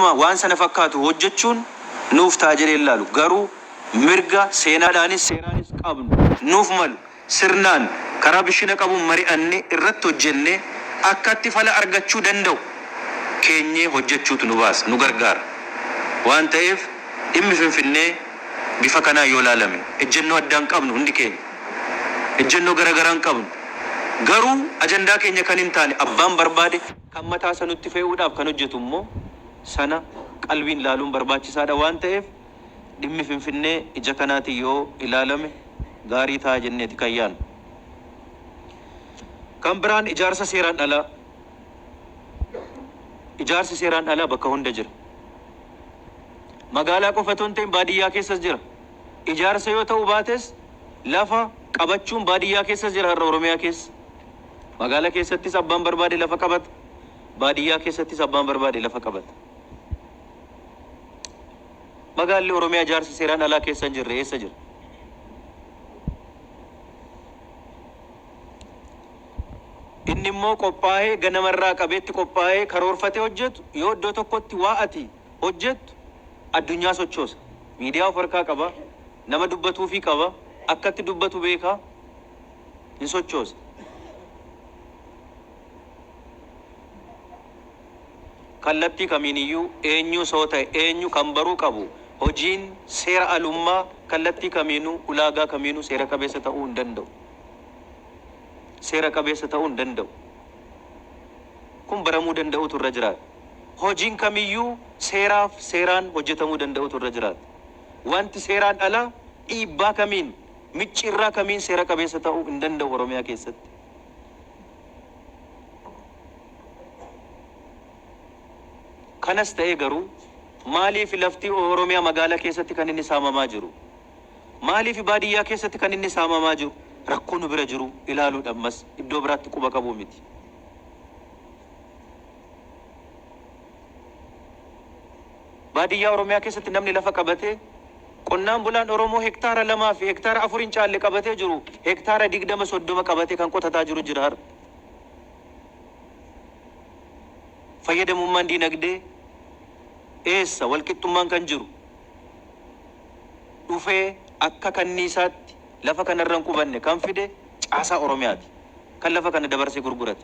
kanuma waan sana fakkaatu hojjechuun nuuf taajiree ilaalu garuu mirga seenaadhaanis seeraanis qabnu nuuf malu sirnaan karaa bishina qabuun mari'annee irratti hojjennee akkatti fala argachuu danda'u keenyee hojjechuutu nu baasa nu gargaara waan ta'eef dhimmi Finfinnee bifa kanaa yoo ilaalame ejjennoo addaan qabnu hundi keenya ejjennoo garagaraan qabnu garuu ajandaa keenya kan hin taane abbaan barbaade kan mataa sanutti fe'uudhaaf kan hojjetu immoo sana qalbiin ilaaluun barbaachisaadha waan ta'eef dhimmi Finfinnee ija kanaatiin yoo ilaalame gaarii ta'a jenneeti kan yaadnu. Kan biraan ijaarsa seeraan alaa. Ijaarsi seeraan alaa bakka hunda jira. Magaalaa qofa osoo hin ta'in baadiyyaa keessas jira. Ijaarsa yoo ta'u baates lafa qabachuun baadiyyaa keessas jira har'a Oromiyaa keessa. Magaalaa keessattis abbaan barbaade lafa qabata. Baadiyyaa keessattis abbaan barbaade lafa qabata. Magaalli Oromiyaa ijaarsa seeraan alaa keessa hin jirre eessa jira? Inni immoo qophaa'ee ganamarraa qabeetti qophaa'ee karoorfatee hojjetu yoo iddoo tokkotti waa ati hojjettu addunyaa sochoosa. Miidiyaa of harkaa qaba, nama dubbatuufii qaba, akkatti dubbatu beekaa hin sochoosa. Kallattii kamiiniyyuu eenyu soo ta'e eenyu kan baruu qabu hojiin seera alummaa kallattii kamiinuu ulaagaa kamiinuu seera qabeessa ta'uu hin danda'u. Seera qabeessa ta'uu hin danda'u. Kun baramuu danda'utu irra jiraata. Hojiin kamiyyuu seeraaf seeraan hojjetamuu danda'utu irra jiraata. Wanti seeraan alaa dhiibbaa kamiin micciirraa kamiin seera qabeessa ta'uu hin danda'u Oromiyaa keessatti. Kanas ta'ee garuu maaliif lafti Oromiyaa magaalaa keessatti kan inni saamamaa jiru? Maaliif baadiyyaa keessatti kan inni saamamaa jiru? Rakkoo nu bira jiru ilaaluudhaan mas iddoo biraatti quba qabu miti. Baadiyyaa Oromiyaa keessatti namni lafa qabatee qonnaan bulaan Oromoo hektaara 2 fi hektaara 4 hin caalle qabatee jiru hektaara 20-30 qabatee kan qotataa jiru jira har'a. Fayyadamummaan diinagdee eessa walqixxummaan kan jiru dhufee akka kanniisaatti lafa kanarraan qubanne kan fide caasaa Oromiyaati. Kan lafa kana dabarsee gurgurate.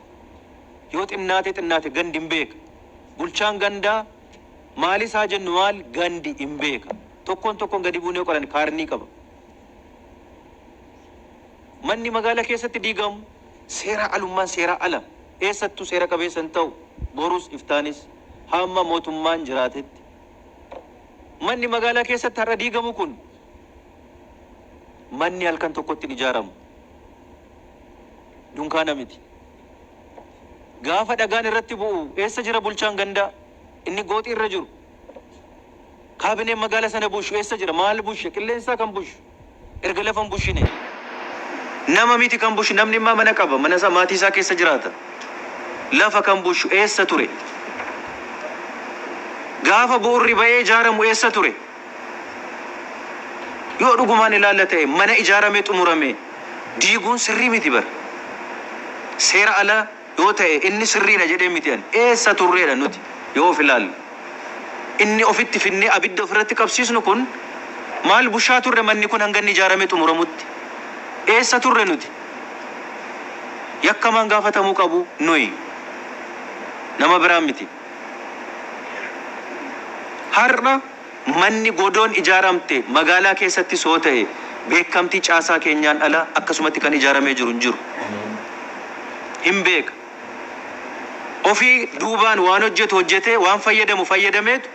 Yoo xinnaate gandi hin beeka. Bulchaan gandaa maalis haa jennu maal gandi hin beeka. Tokkoon gadi buunee qoran kaarnii qaba. Manni magaalaa keessatti diigamu seera alummaan seera ala. Eessattuu seera qabeessa hin ta'u. Borus iftaanis hamma mootummaan jiraatetti. Manni magaalaa keessatti har'a diigamu kun manni halkan tokkotti ijaaramu. Dunkaana miti. Gaafa dhagaan irratti bu'u eessa jira bulchaan gandaa? Inni gooxii irra jiru. Kaabineen magaalaa sana bushu eessa jira? Maal bushe? Qilleensaa kan bushu. Erga lafa hin bushine. Nama miti kan bushu namni immoo mana qaba. Mana isaa maatii isaa keessa jiraata. Lafa kan bushu eessa ture? Gaafa bu'urri ba'ee ijaaramu eessa ture? Yoo dhugumaan ilaalla ta'e mana ijaaramee xumurame diiguun sirrii miti bara. Seera alaa yoo ta'e inni sirriidha jedhee miti an eessa turreedha nuti yoo of ilaalle. Inni ofitti finnee abidda ofirratti qabsiisnu kun maal bushaa turre manni kun hanga inni ijaaramee xumuramutti. Eessa turre nuti? Yakkamaan gaafatamuu qabu nuyi. Nama biraan miti. Har'a manni godoon ijaaramte magaalaa keessatti soo ta'e beekamtii caasaa keenyaan ala akkasumatti kan ijaaramee jiru hin jiru. Hin beeka. Ofii duubaan waan hojjetee waan fayyadamu fayyadameetu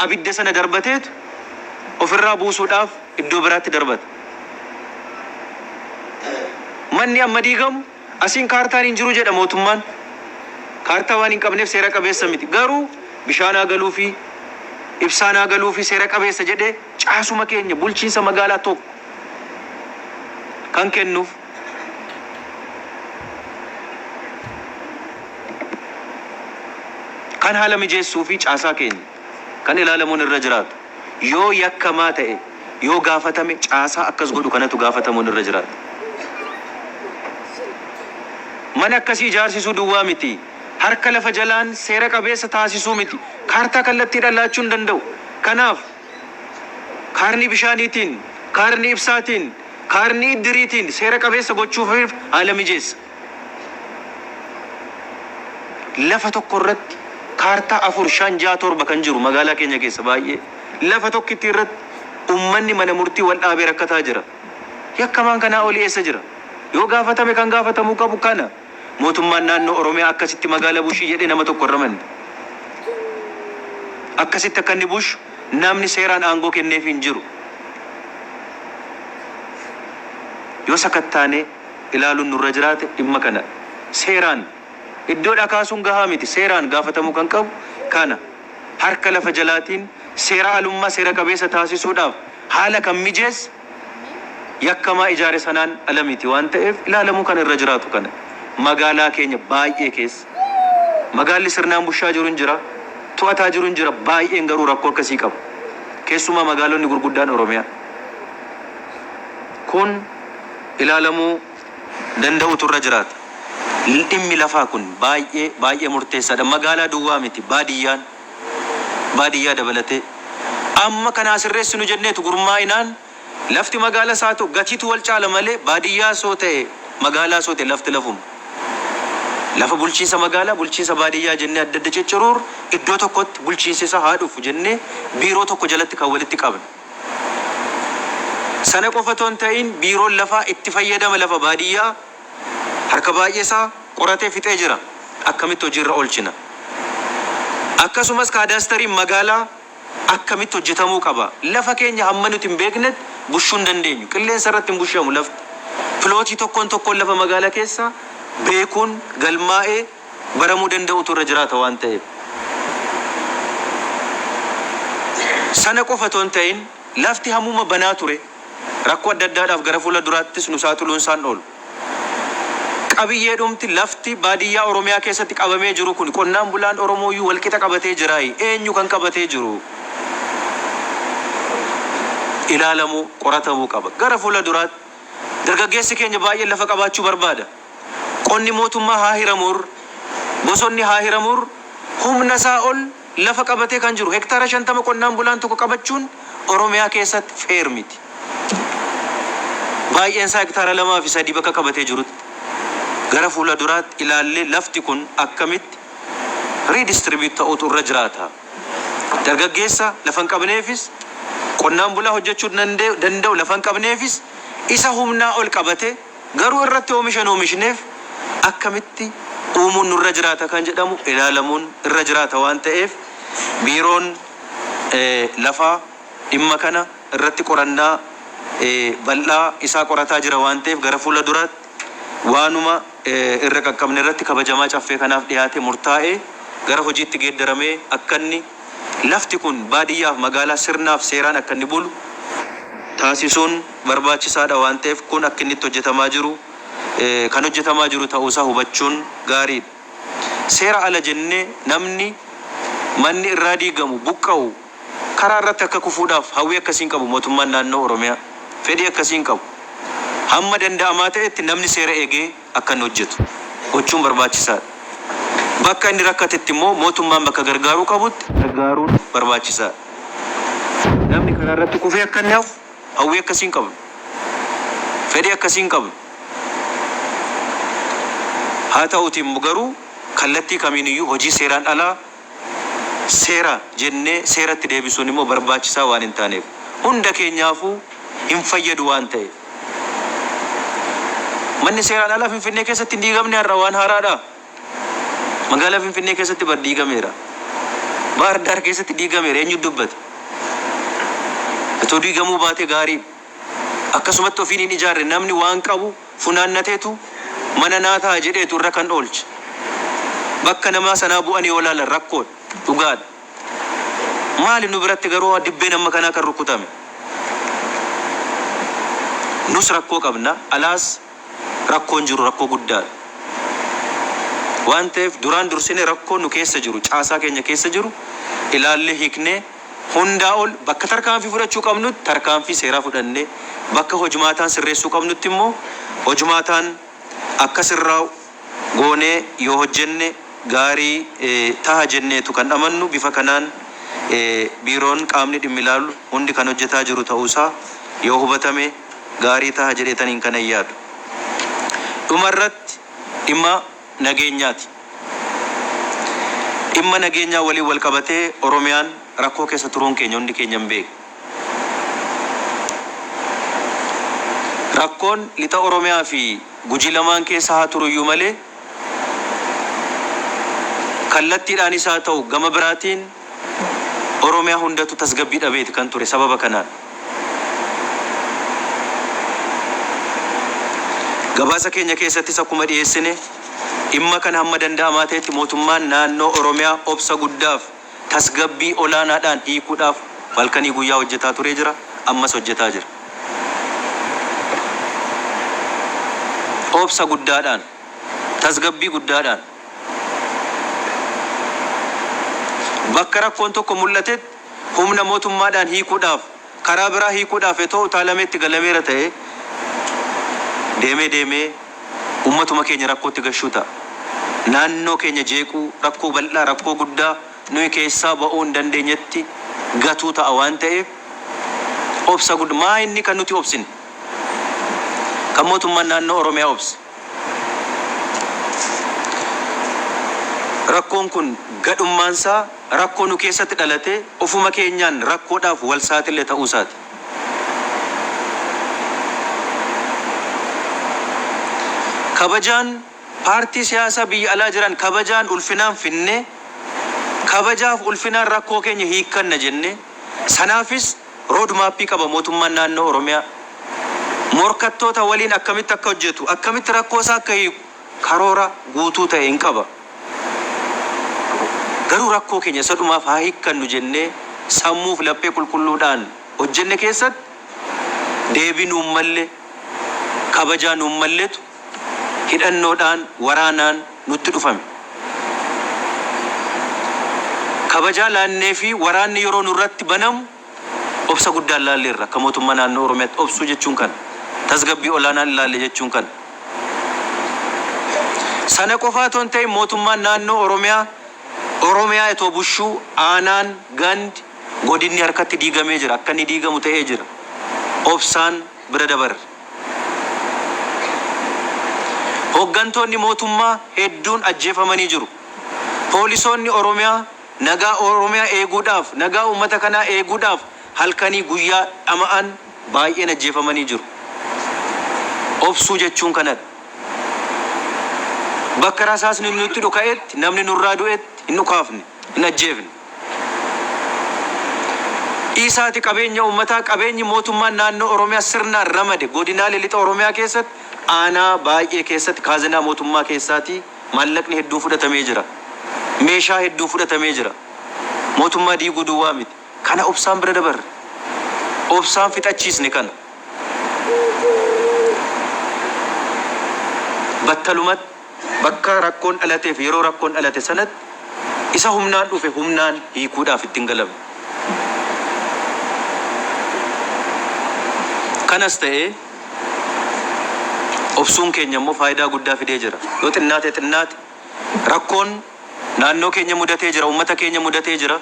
abidda sana darbateetu ofirraa buusuudhaaf iddoo biraatti darbata. Manni amma diigamu asiin kaartaan hin jiru jedha mootummaan. Kaartaa waan hin qabneef seera qabeessa miti. Garuu bishaan galuu fi ibsaan galuu fi seera qabeessa jedhee caasuma keenya bulchiinsa magaalaa tokko kan kennuuf. Kan haala mijeessuu fi caasaa keenya kan ilaalamuun irra jiraatu. Yoo yakkamaa ta'e yoo gaafatame caasaa akkas godhu kanatu gaafatamuun irra jiraata. Mana akkasii ijaarsisuu duwwaa miti. harka lafa jalaan seera qabeessa taasisuu miti. Kaartaa kallattii dhalaachuu hin danda'u. Kanaaf kaarni bishaaniitiin, kaarni ibsaatiin, kaarni iddiriitiin seera qabeessa gochuuf haala mijeessa. Lafa tokko irratti kaartaa 4, 5, 6, 7 kan jiru magaalaa keenya keessa baay'ee. Lafa tokkitti irratti ummanni mana murtii wal dhaabee rakkataa jira. Yakkamaan kanaa olii eessa jira? Yoo gaafatame kan gaafatamuu qabu kana. Mootummaan naannoo Oromiyaa akkasitti magaalaa Bushii jedhee nama tokko irra manne. Akkasitti akka inni Bush namni seeraan aangoo kenneef hin jiru. Yoo sakattaanee ilaaluun nurra jiraate dhimma kana seeraan iddoo dhakaasuun gahaa miti. Seeraan gaafatamuu kan qabu kana harka lafa jalaatiin seera alummaa seera qabeessa taasisuudhaaf haala kan mijeessa yakkamaa ijaare sanaan ala miti waan ta'eef ilaalamuu kan irra jiraatu kana. Magaalaa keenya baay'ee keessa magaalli sirnaan bushaa jiru hin jira, to'ataa jiru hin jira, baay'een garuu rakkoo akkasii qabu. Keessumaa magaalonni gurguddaan Oromiyaa. Kun ilaalamuu danda'utu irra jiraata. Dhimmi lafaa kun baay'ee murteessaadha. Magaalaa duwwaa miti, baadiyyaa dabalatee. Amma kana sirreessinu jenneetu gurmaa'inaan lafti magaalaa isaa ta'u gatiitu wal caala malee baadiyyaa soo ta'e magaalaa soo ta'e lafti lafuma. Lafa bulchiinsa magaalaa, bulchiinsa baadiyyaa jennee adda adda cicciruur iddoo tokkotti bulchiinsa isaa haa dhufu jennee biiroo tokko jalatti kan walitti qabna. Sana qofa toon ta'in biiroon lafaa itti fayyadama lafa baadiyyaa harka baay'ee isaa qoratee fixee jira. Akkamitti hojiirra oolchina? Akkasumas kaadaastariin magaalaa akkamitti hojjetamuu qaba? Lafa keenya hamma nuti hin beeknetti bushuu hin dandeenyu. Qilleensa irratti hin bushamu lafti. Pilootii tokkoon lafa magaalaa keessaa beekuun galmaa'ee baramuu danda'utu irra jiraata waan ta'eef. Sana qofa toon ta'in lafti hammuma banaa ture rakkoo adda addaadhaaf gara fuula duraattis nu saaxiluun isaan oolu. Qabiyyeedhumti lafti baadiyyaa Oromiyaa keessatti qabamee jiru kun qonnaan bulaan Oromooyyuu walqixa qabatee jiraayi. Eenyu kan qabatee jiru? Ilaalamuu, qoratamuu qaba. Gara fuula duraatti dargaggeessi keenya baay'ee lafa qabaachuu barbaada. Qonni mootummaa haa hiramuur, bosonni haa hiramuur, humna isaa ol lafa qabatee kan jiru. Hektaara 50 qonnaan bulaan tokko qabachuun Oromiyaa keessatti feer miti. Baay'een isaa hektaara 2 fi 3 bakka qabatee jirutti. Gara fuula duraatti ilaallee lafti kun akkamitti redistribute ta'utu irra jiraata. Dargaggeessa lafa hin qabneefis, qonnaan bulaa hojjechuu danda'u lafa hin qabneefis isa humnaa ol qabate garuu irratti oomishneef akkamitti uumuun nurra jiraata kan jedhamu ilaalamuun irra jiraata waan ta'eef biiroon lafaa dhimma kana irratti qorannaa bal'aa isaa qorataa jira waan ta'eef gara fuula duraatti waanuma irra qaqqabne irratti kabajamaa caffee kanaaf dhiyaate murtaa'ee gara hojiitti geeddaramee akka inni lafti kun baadiyyaaf magaalaa sirnaaf seeraan akka inni bulu taasisuun barbaachisaadha waan ta'eef kun akka inni hojjetamaa jiru kan hojjetamaa jiru ta'uusaa hubachuun gaariidha. Seera ala jennee namni manni irraa diigamu buqqa'u karaa irratti akka kufuudhaaf hawwii akkasiin qabu mootummaan naannoo Oromiyaa. Fedhii akkasiin qabu. Hamma danda'amaa ta'etti namni seera eegee akka inni hojjetu gochuun barbaachisaadha. Bakka inni rakkatetti immoo mootummaan bakka gargaaruu qabutti gargaaruun barbaachisaadha. Namni karaa irratti kufee akka inni hafu hawwii akkasiin qabu. Fedhii akkasiin qabu. Haa ta'uutiin garuu kallattii kamiiniyyuu hojii seeraan alaa seera jennee seeratti deebisuun immoo barbaachisaa waan hin taaneef hunda keenyaafuu hin fayyadu waan ta'eef. Manni seeraan alaa Finfinnee keessatti hin diigamne har'a waan haaraadha. Magaalaa Finfinnee keessatti bar diigameera. Baar Daar keessatti diigameera eenyu dubbate? Otoo diigamuu baate gaarii. Akkasumatti ofiin hin ijaarre namni waan qabu funaannateetu mana naataa jedheetu irra kan oolche. Bakka namaa sanaa bu'anii olaalan rakkoodha dhugaadha. Maali nu biratti garuu dibbeen amma kanaa kan rukutame? Nus rakkoo qabna alaas rakkoon jiru rakkoo guddaadha. Waan ta'eef duraan dursine rakkoon nu keessa jiru caasaa keenya keessa jiru ilaallee hiiknee hundaa ol bakka tarkaanfii fudhachuu qabnutti tarkaanfii seeraa fudhannee bakka hojmaataan sirreessuu qabnutti immoo hojmaataan akka sirraa goonee yoo hojjenne gaarii taha jenneetu kan amannu. Bifa kanaan biiroon qaamni dhimmi ilaalu hundi kan hojjetaa jiru ta'uusaa yoo hubatame gaarii taha jedheetaniin kan yaadu. Dhumarratti dhimma nageenyaati. Dhimma nageenyaa waliin wal qabatee Oromiyaan rakkoo keessa turuun keenya hundi keenya hin beeku. Rakkoon lixa Oromiyaa fi Gujii lamaan keessa haa turuyyuu malee kallattiidhaan isaa ta'u gama biraatiin Oromiyaa hundatu tasgabbii dhabeeti kan ture sababa kanaan. Gabaasa keenya keessattis akkuma dhiyeessine dhimma kana hamma danda'amaa ta'etti mootummaan naannoo Oromiyaa obsa guddaaf tasgabbii olaanaadhaan hiikuudhaaf halkanii guyyaa hojjetaa turee jira, ammas hojjetaa jira. Obsa guddaadhaan, tasgabbii guddaadhaan. Bakka rakkoon tokko mul'atetti humna mootummaadhaan hiikuudhaaf, karaa biraa hiikuudhaaf etoo utaalameetti galameera ta'e deemee ummatuma keenya rakkootti gashuu ta'a. Naannoo keenya jeequu, rakkoo bal'aa, rakkoo guddaa nuyi keessaa ba'uu hin dandeenyetti gatuu ta'a waan ta'eef obsa guddaa. Maa inni kan nuti obsine? Kan mootummaan naannoo Oromiyaa obse. Rakkoon kun gadhummaansaa rakkoo nu keessatti dhalate ofuma keenyaan rakkoodhaaf wal saaxile ta'uu isaati. Kabajaan paartii siyaasaa biyya alaa jiran kabajaan ulfinaan finne, kabajaaf ulfinaan rakkoo keenya hiikkanna jenne, sanaafis roodmaappii qaba mootummaan naannoo Oromiyaa. Morkattoota waliin akkamitti akka hojjetu, akkamitti rakkoo isaa akka hiiku karoora guutuu ta'e hin qaba. Garuu rakkoo keenya isa dhumaaf haa hiikkannu jennee sammuuf laphee qulqulluudhaan hojjenne keessatti deebii nuun malle, kabajaa nuun malletu hidhannoodhaan, waraanaan nutti dhufame. Kabajaa laannee fi waraanni yeroo nurratti banamu obsa guddaan laalleerra. Akka mootummaa naannoo Oromiyaatti obsuu jechuun kan tasgabbii olaanaan ilaalle jechuun kan. Sana qofaa otoo hin ta'in mootummaan naannoo Oromiyaa etoo bushuu aanaan gandi godinni harkatti diigamee jira. Akka inni diigamu ta'ee jira. Obsaan bira dabarre. Hooggantoonni mootummaa hedduun ajjeefamanii jiru. Poolisoonni Oromiyaa nagaa Oromiyaa eeguudhaaf, nagaa uummata kanaa eeguudhaaf halkanii guyyaa dhama'an baay'een ajjeefamanii jiru. Obsuu jechuun kanadha. Bakka rasaasni nutti dhuka'etti, namni nurraa du'etti hin dhukaafne, hin ajjeefne. Isaati qabeenya uummataa, qabeenyi mootummaan naannoo Oromiyaa sirnaan ramade godinaalee lixa Oromiyaa keessatti aanaa baay'ee keessatti kaazinaa mootummaa keessaatii maallaqni hedduun fudhatamee jira. Meeshaa hedduun fudhatamee jira. Mootummaa diiguu duwwaa miti. Kana obsaan bira dabarre. Obsaan fixachiisne kana. Battalumatti bakka rakkoon dhalateef yeroo rakkoon dhalate sanatti isa humnaan dhufe humnaan hiikuudhaaf ittiin galamne. Kanas ta'ee obsuun keenya immoo faayidaa guddaa fidee jira. Yoo xinnaate rakkoon naannoo keenya mudatee jira, uummata keenya mudatee jira,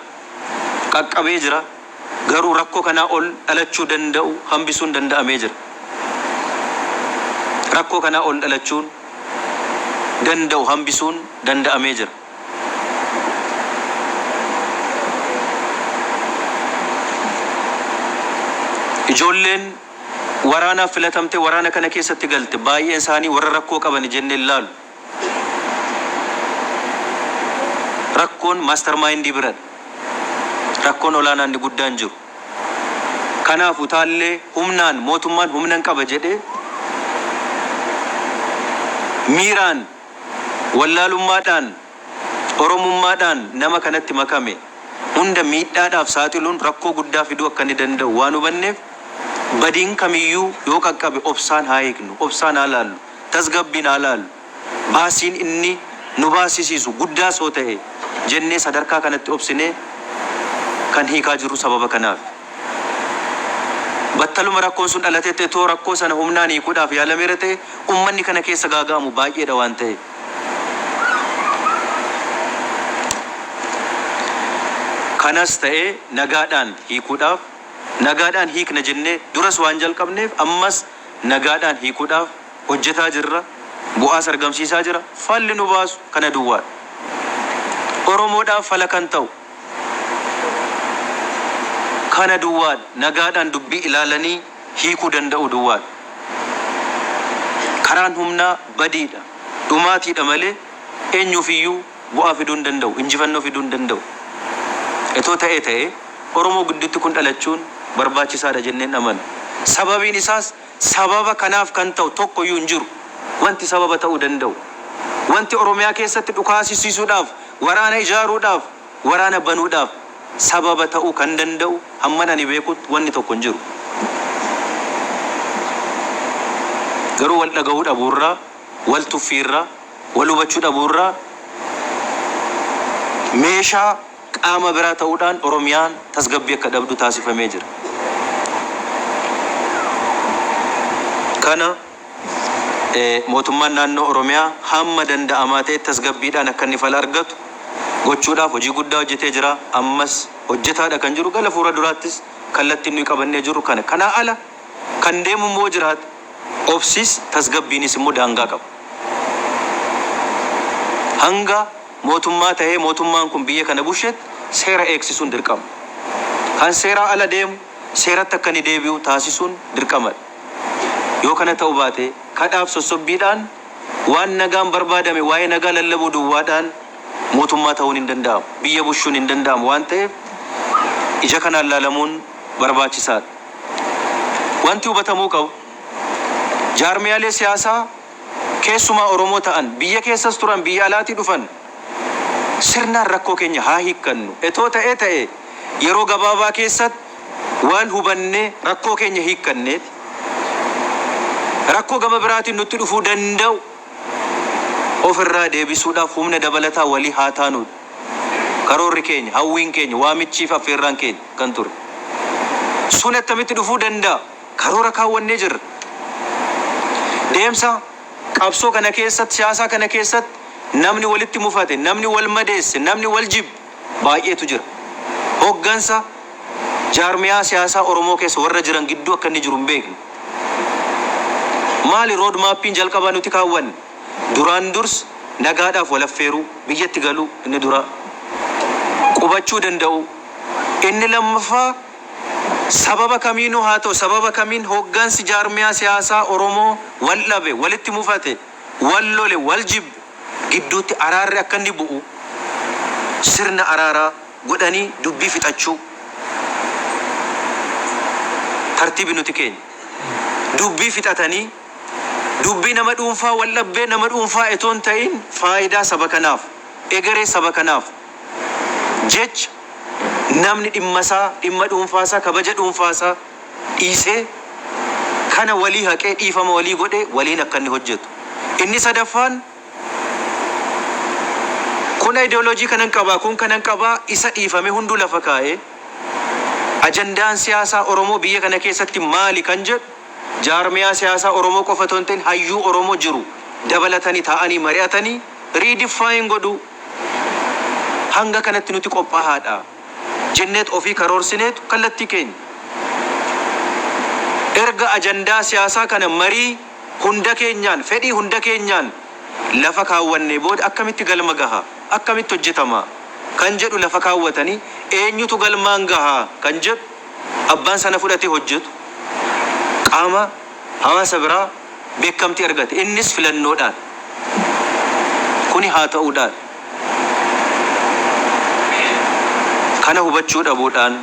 qaqqabee jira. Garuu rakkoo kanaa ol dhalachuu danda'u hambisuun danda'amee jira. Rakkoo kanaa ol dhalachuun danda'u hambisuun danda'amee jira. Ijoolleen waraanaaf filatamte waraana kana keessatti galte baay'een isaanii warra rakkoo qaban jennee ilaalu. Rakkoon maastarmaayindii biradha. Rakkoon olaanaan guddaan jiru. Kanaaf utaallee humnaan mootummaan humnan qaba jedhee miiraan wallaalummaadhaan oromummaadhaan nama kanatti makame hunda miidhaadhaaf saaxiluun rakkoo guddaa fiduu akka inni danda'u waan hubanneef badiin kamiyyuu yoo qaqqabe obsaan haa eegnu, obsaan haa laallu, tasgabbiin haa laallu. Baasiin inni nu baasisiisu guddaa soo ta'e jennee sadarkaa kanatti obsinee kan hiikaa jiru sababa kanaaf. Battaluma rakkoon sun dhalatetti too rakkoo sana humnaan hiikuudhaaf yaalameera ta'e ummanni kana keessa gaaga'amu baay'eedha waan ta'e. kanas ta'ee nagaadhaan hiikuudhaaf nagaadhaan hiikna jennee duras waan jalqabneef ammas nagaadhaan hiikuudhaaf hojjetaa jirra. Bu'aas argamsiisaa jira. Falli nu baasu kana duwwaa. Oromoodhaaf fala kan ta'u kana duwwaa. Nagaadhaan dubbii ilaalanii hiikuu danda'u duwwaa. Karaan humnaa badiidha, dhumaatiidha malee eenyuufiyyuu bu'aa fiduu hin danda'u, injifannoo fiduu hin danda'u. Etoo ta'ee Oromoo gidduutti kun dhalachuun barbaachisaadha jenneen amanu. Sababiin isaas sababa kanaaf kan ta'u tokkoyyuu hin jiru. Wanti sababa ta'uu danda'u, wanti Oromiyaa keessatti dhukaasisiisuudhaaf, waraana ijaaruudhaaf, waraana banuudhaaf sababa ta'uu kan danda'u hamma ani beekutti wanni tokko hin jiru. Garuu wal dhagahuu dhabuurraa, wal tuffiirraa, wal hubachuu dhabuurraa meeshaa qaama biraa ta'uudhaan Oromiyaan tasgabbii akka dhabdu taasifamee jira. Kana mootummaan naannoo Oromiyaa hamma danda'amaa ta'e tasgabbiidhaan akka inni fala argatu gochuudhaaf hojii guddaa hojjetee jira. Ammas hojjetaadha kan jiru. Gara fuula duraattis kallattiin nuyi qabannee jirru kana. Kanaa ala kan deemu immoo jiraata. Obsis tasgabbiinis immoo daangaa qaba. Hanga mootummaa ta'ee mootummaan kun biyya kana bushetti seera eegsisuun dirqama. Kan seeraa ala deemu seeratti akka inni deebi'u taasisuun dirqamadha. Yoo kana ta'uu baate kadhaaf sossobbiidhaan waan nagaan barbaadame waa'ee nagaa lallabuu duwwaadhaan mootummaa ta'uun hin danda'amu. Biyya bushuun hin danda'amu waan ta'eef ija kanaan laalamuun barbaachisaadha. Wanti hubatamuu qabu jaarmiyaalee siyaasaa keessumaa Oromoo ta'an biyya keessas turan biyya alaatii dhufan sirnaan rakkoo keenya haa hiikkannu. Etoo ta'ee yeroo gabaabaa keessatti waan hubannee rakkoo keenya hiikkanneeti. Rakkoo gama biraatiin nutti dhufuu danda'u ofirraa deebisuudhaaf humna dabalataa walii haa taanu. Karoorri keenya, hawwiin keenya, waamichiif affeerraan keenya kan ture. Sun attamitti dhufuu danda'a? Karoora kaawwannee jirra. Deemsa qabsoo kana keessatti, siyaasaa kana keessatti namni walitti mufate, namni wal madeesse, namni wal jibbe baay'eetu jira. Hoggansa jaarmiyaa siyaasaa Oromoo keessa warra jiran gidduu akka inni jiru hin beekne. Maali rood maappiin jalqabaa nuti kaawwanne? Duraan durs nagaadhaaf wal affeeruu, biyyatti galuu inni dura qubachuu danda'u. Inni lammaffaa sababa kamiinuu haa ta'u sababa kamiin hoggansi jaarmiyaa siyaasaa Oromoo wal dhabe, walitti mufate, wal lole, wal jibbe gidduutti araarri akka inni bu'u sirna araaraa godhanii dubbii fixachuu tartiibi nuti keenya. Dubbii fixatanii dubbii nama dhuunfaa wal dhabbee nama dhuunfaa etoon ta'in faayidaa saba kanaaf, egeree saba kanaaf jecha namni dhimma dhuunfaasaa, kabaja dhuunfaasaa dhiisee kana walii haqee dhiifama walii godhee waliin akka inni hojjetu. Inni sadaffaan kun ideoloojii kanan qabaa, kun kanan qabaa isa dhiifame hunduu lafa kaa'ee ajandaan siyaasaa Oromoo biyya kana keessatti maali kan jedhu jaarmiyaa siyaasaa Oromoo qofa otoo hin ta'in hayyuu Oromoo jiru dabalatanii taa'anii mari'atanii redefine godhu. Hanga kanatti nuti qophaa'aadha jenneet ofii karoorsineetu kallattii keenya. Erga ajandaa siyaasaa kana marii hunda keenyaan, fedhii hunda keenyaan lafa kaawwannee booda akkamitti galma gahaa, akkamitti hojjetama kan jedhu lafa kaawwatanii eenyutu galmaan gahaa kan jedhu abbaan sana fudhatee hojjetu qaama hawaasa biraa beekamtii argate. Innis filannoodhaan kuni haa ta'uudhaan kana hubachuu dhabuudhaan,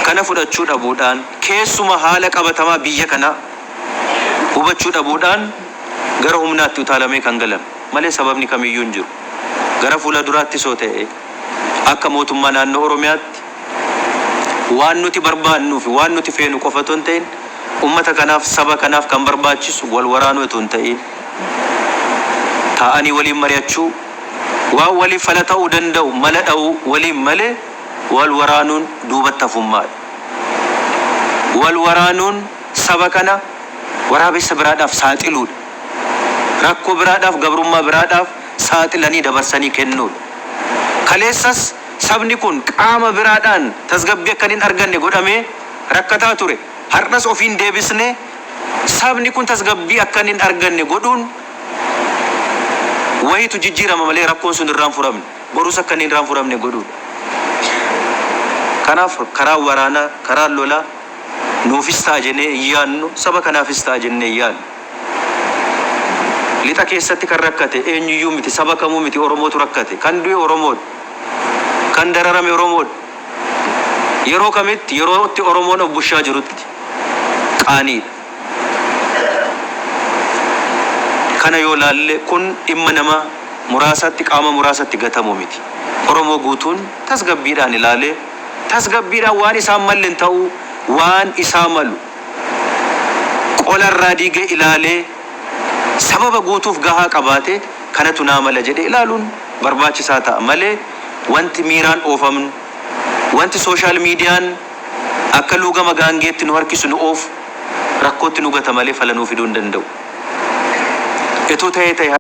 kana fudhachuu dhabuudhaan, keessuma haala qabatamaa biyya kana hubachuu dhabuudhaan gara humnaatti utaalamee kan galan malee sababni kamiyyuu hin jiru. Gara fuula duraatti soo ta'e akka mootummaa naannoo Oromiyaatti waan nuti barbaannuu fi waan nuti feenu qofa otoo hin ta'in ummata kanaaf, saba kanaaf kan barbaachisu wal waraanuu otoo hin ta'in taa'anii waliin mari'achuu, waan waliif fala ta'uu danda'u mala dha'uu waliin malee wal waraanuun duubatti hafummaadha. Wal waraanuun saba kana waraabessa biraadhaaf saaxiluudha. Rakkoo biraadhaaf, gabrummaa biraadhaaf saaxilanii dabarsanii kennuudha. Kaleessas sabni kun qaama biraadhaan tasgabbii akka hin arganne godhamee rakkataa ture. Har'as ofiin deebisne sabni kun tasgabbii akka hin arganne godhuun wayitu jijjiirama malee rakkoon sun irraan furamne borus akka hin irraan furamne godhuudha. Kanaaf karaa waraanaa karaa lolaa nuufis ta'a jennee yaannu saba kanaafis ta'a jennee yaannu. Lixa keessatti kan rakkate eenyuyyuu miti saba kamuu miti Oromootu rakkate kan du'e Oromoodha kan dararame Oromoodha. Yeroo kamitti yeroo itti Oromoon of bushaa jirutti qaaniidha. Kana yoo laalle kun dhimma nama muraasatti qaama muraasatti gatamu miti. Oromoo guutuun tasgabbiidhaan ilaalee tasgabbiidhaan waan isaan malleen ta'uu waan isaa malu qolarraa diigee ilaalee sababa guutuuf gahaa qabaate kanatu naa mala jedhee ilaaluun barbaachisaa ta'a malee wanti miiraan oofamnu wanti sooshaal miidiyaan akka luugama gaangeetti nu harkisu nu oofu rakkootti nu gata malee fala nuu fiduu hin danda'u. Itoo ta'ee